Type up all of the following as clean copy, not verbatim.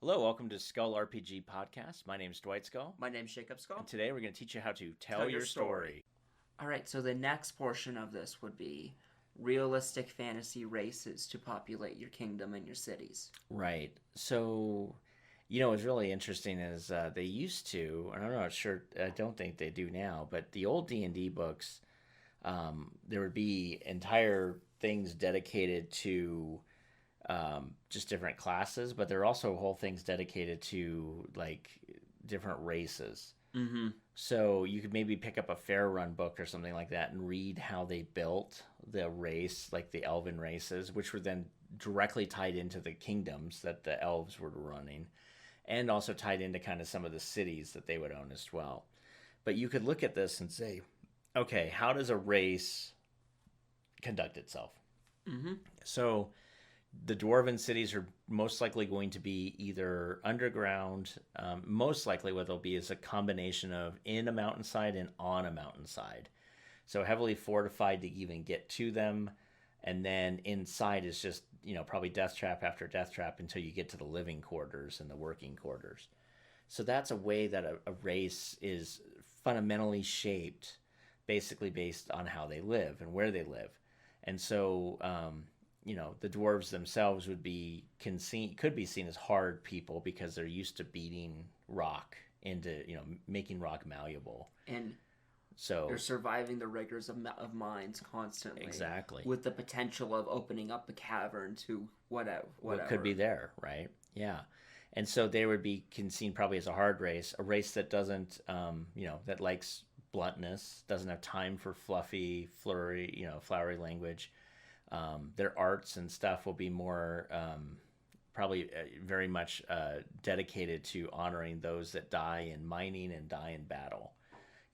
Hello, welcome to Skull RPG Podcast. My name's Dwight Skull. My name's Jacob Skull. And today we're going to teach you how to tell your story. All right, so the next portion of this would be realistic fantasy races to populate your kingdom and your cities. Right. So, what's really interesting is they used to, and I'm not sure, I don't think they do now, but the old D&D books, there would be entire things dedicated to just different classes, but there are also whole things dedicated to like different races. Mm-hmm. So you could maybe pick up a fair run book or something like that and read how they built the race, like the elven races, which were then directly tied into the kingdoms that the elves were running, and also tied into kind of some of the cities that they would own as well. But you could look at this and say, okay, how does a race conduct itself? Mm-hmm. So the dwarven cities are most likely going to be either underground. Most likely what they'll be is a combination of in a mountainside and on a mountainside. So heavily fortified to even get to them. And then inside is just, probably death trap after death trap until you get to the living quarters and the working quarters. So that's a way that a race is fundamentally shaped, basically based on how they live and where they live. And so, the dwarves themselves could be seen as hard people because they're used to beating rock into, making rock malleable. And so they're surviving the rigors of mines constantly. Exactly. With the potential of opening up the cavern to whatever. What could be there, right? Yeah. And so they would be seen probably as a hard race, a race that doesn't, that likes bluntness, doesn't have time for fluffy, flowery language. Their arts and stuff will be more probably very much dedicated to honoring those that die in mining and die in battle.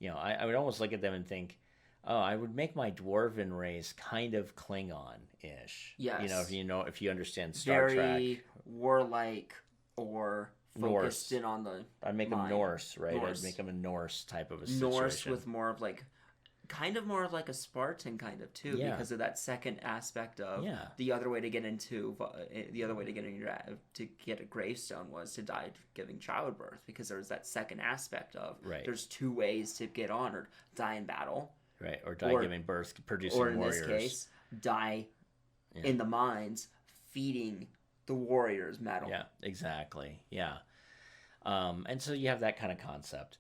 I would almost look at them and think, oh, I would make my dwarven race kind of Klingon-ish. Yes. If you understand Star Trek. Very warlike or focused in on the I'd make mind. them Norse, right? Norse. I'd make them a Norse type of a situation. Norse with more of like a Spartan kind of too, because of that second aspect of the other way to get a gravestone was to die giving childbirth, because there was that second aspect of there's two ways to get honored: die in battle, right, or die giving birth, producing or in warriors. this case, die in the mines feeding the warriors metal. Yeah, exactly. Yeah, and so you have that kind of concept.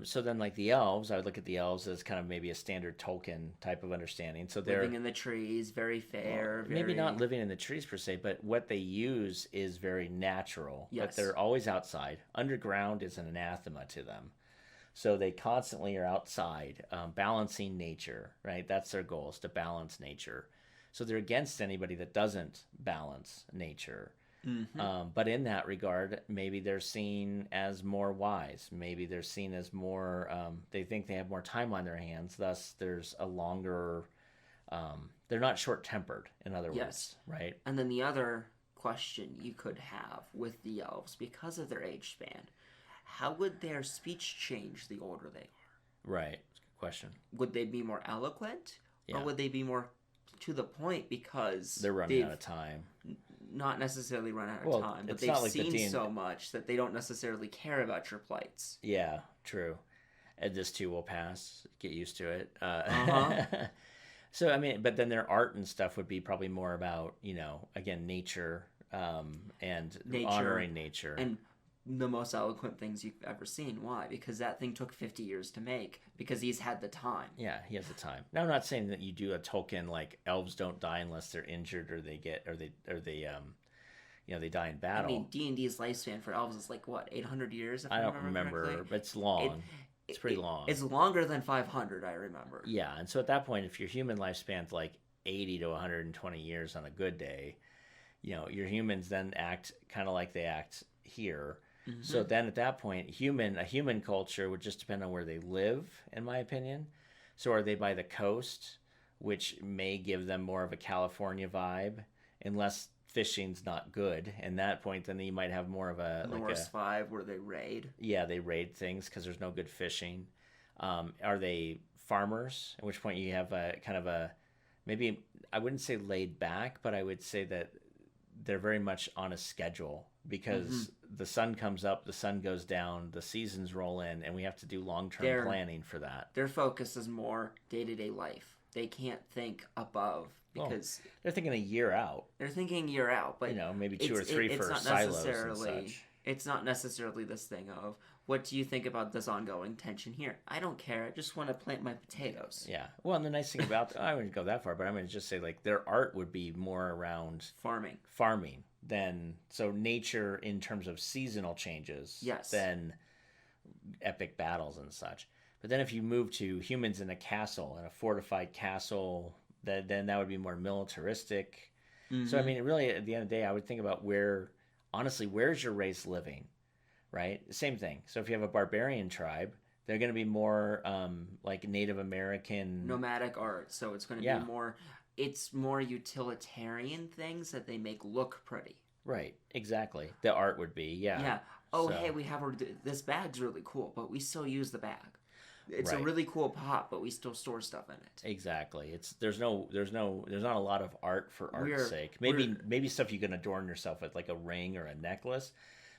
So then, like the elves, I would look at the elves as kind of maybe a standard Tolkien type of understanding. So they're living in the trees, very fair. Maybe not living in the trees per se, but what they use is very natural. Yes. But they're always outside. Underground is an anathema to them. So they constantly are outside, balancing nature, right? That's their goal, is to balance nature. So they're against anybody that doesn't balance nature. Mm-hmm. But in that regard, maybe they're seen as more wise. Maybe they're seen as more, they think they have more time on their hands. Thus, there's a longer, they're not short-tempered, in other words, right? And then the other question you could have with the elves, because of their age span, how would their speech change the older they are? Right. That's a good question. Would they be more eloquent? Yeah. Or would they be more to the point because they're running out of time? Not necessarily run out of time, but they've seen so much that they don't necessarily care about your plights. Yeah, true. And this too will pass. Get used to it. So, but then their art and stuff would be probably more about, again, nature, and honoring nature. And the most eloquent things you've ever seen. Why? Because that thing took 50 years to make, because he's had the time. Yeah, he has the time. Now, I'm not saying that you do a Tolkien like elves don't die unless they're injured or they die in battle. I mean, D&D's lifespan for elves is like what, 800 years? I don't remember, but it's long. It's pretty long. It's longer than 500, I remember. Yeah, and so at that point, if your human lifespan's like 80 to 120 years on a good day, your humans then act kind of like they act here. Mm-hmm. So then at that point, a human culture would just depend on where they live, in my opinion. So are they by the coast, which may give them more of a California vibe, unless fishing's not good. And that point, then you might have more of a Norse vibe where they raid. Yeah, they raid things because there's no good fishing. Are they farmers? At which point you have a kind of a, maybe I wouldn't say laid back, but I would say that they're very much on a schedule because the sun comes up, the sun goes down, the seasons roll in, and we have to do long-term Their planning for that. their focus is more day-to-day life. They can't think above because They're thinking a year out, they're thinking year out, but maybe two or three it's for not silos and necessarily such. it's not necessarily this thing of what do you think about this ongoing tension here? I don't care. I just want to plant my potatoes. Yeah. Well, and the nice thing about I wouldn't go that far, but I'm going to just say like their art would be more around farming than so nature in terms of seasonal changes. Yes. Than epic battles and such. But then if you move to humans in a castle, in a fortified castle, then that would be more militaristic. So I mean, really, at the end of the day, I would think about where's your race living, right? Same thing. So if you have a barbarian tribe, they're going to be more like Native American nomadic art. So it's going to be more. It's more utilitarian things that they make look pretty. Right. Exactly. The art would be Yeah. Oh, hey, we have this bag's really cool, but we still use the bag. It's a really cool pot, but we still store stuff in it. Exactly. There's not a lot of art for art's sake. Maybe stuff you can adorn yourself with, like a ring or a necklace,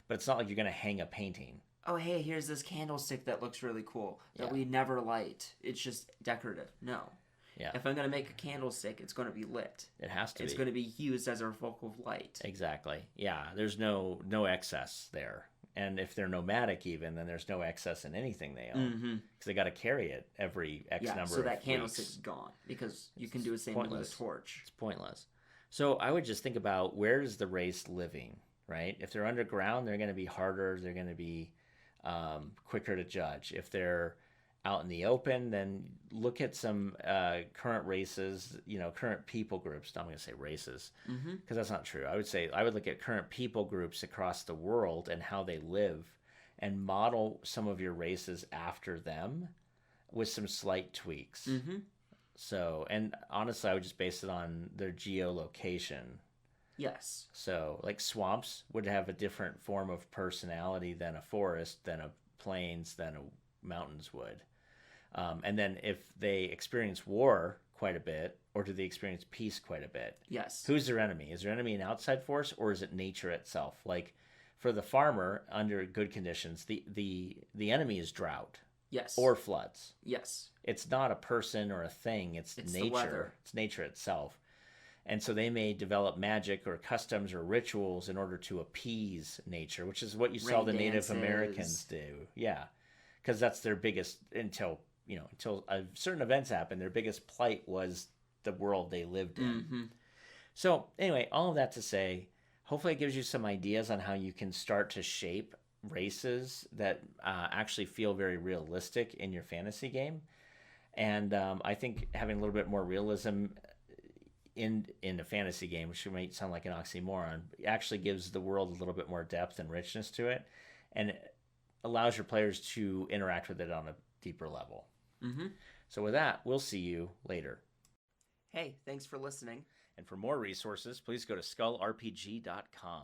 but it's not like you're gonna hang a painting. Oh, hey, here's this candlestick that looks really cool that we never light. It's just decorative. No. Yeah. If I'm gonna make a candlestick, it's gonna be lit. It has to. It's gonna be used as our focal light. Exactly. Yeah. There's no excess there. And if they're nomadic, even then, there's no excess in anything they own because they got to carry it every X number. So that of candlestick weeks. is gone because you can do the same with a torch. It's pointless. So I would just think about where is the race living, right? If they're underground, they're going to be harder. They're going to be quicker to judge. If they're out in the open, then look at some current races, current people groups. I'm going to say races because that's not true. I would look at current people groups across the world and how they live and model some of your races after them with some slight tweaks. So, and honestly, I would just base it on their geolocation. Yes. So, like swamps would have a different form of personality than a forest, than a plains, than a mountains would. And then if they experience war quite a bit, or do they experience peace quite a bit? Yes. Who's their enemy? Is their enemy an outside force, or is it nature itself? Like for the farmer, under good conditions, the enemy is drought. Yes. Or floods. Yes. It's not a person or a thing. It's nature. The weather. It's nature itself. And so they may develop magic or customs or rituals in order to appease nature, which is what you saw the Native Americans do. Yeah. Because that's their biggest, until certain events happened, their biggest plight was the world they lived in. So anyway, all of that to say, hopefully it gives you some ideas on how you can start to shape races that actually feel very realistic in your fantasy game. And I think having a little bit more realism in a fantasy game, which might sound like an oxymoron, actually gives the world a little bit more depth and richness to it, and it allows your players to interact with it on a deeper level. So with that, we'll see you later. Hey, thanks for listening. And for more resources, please go to skullrpg.com.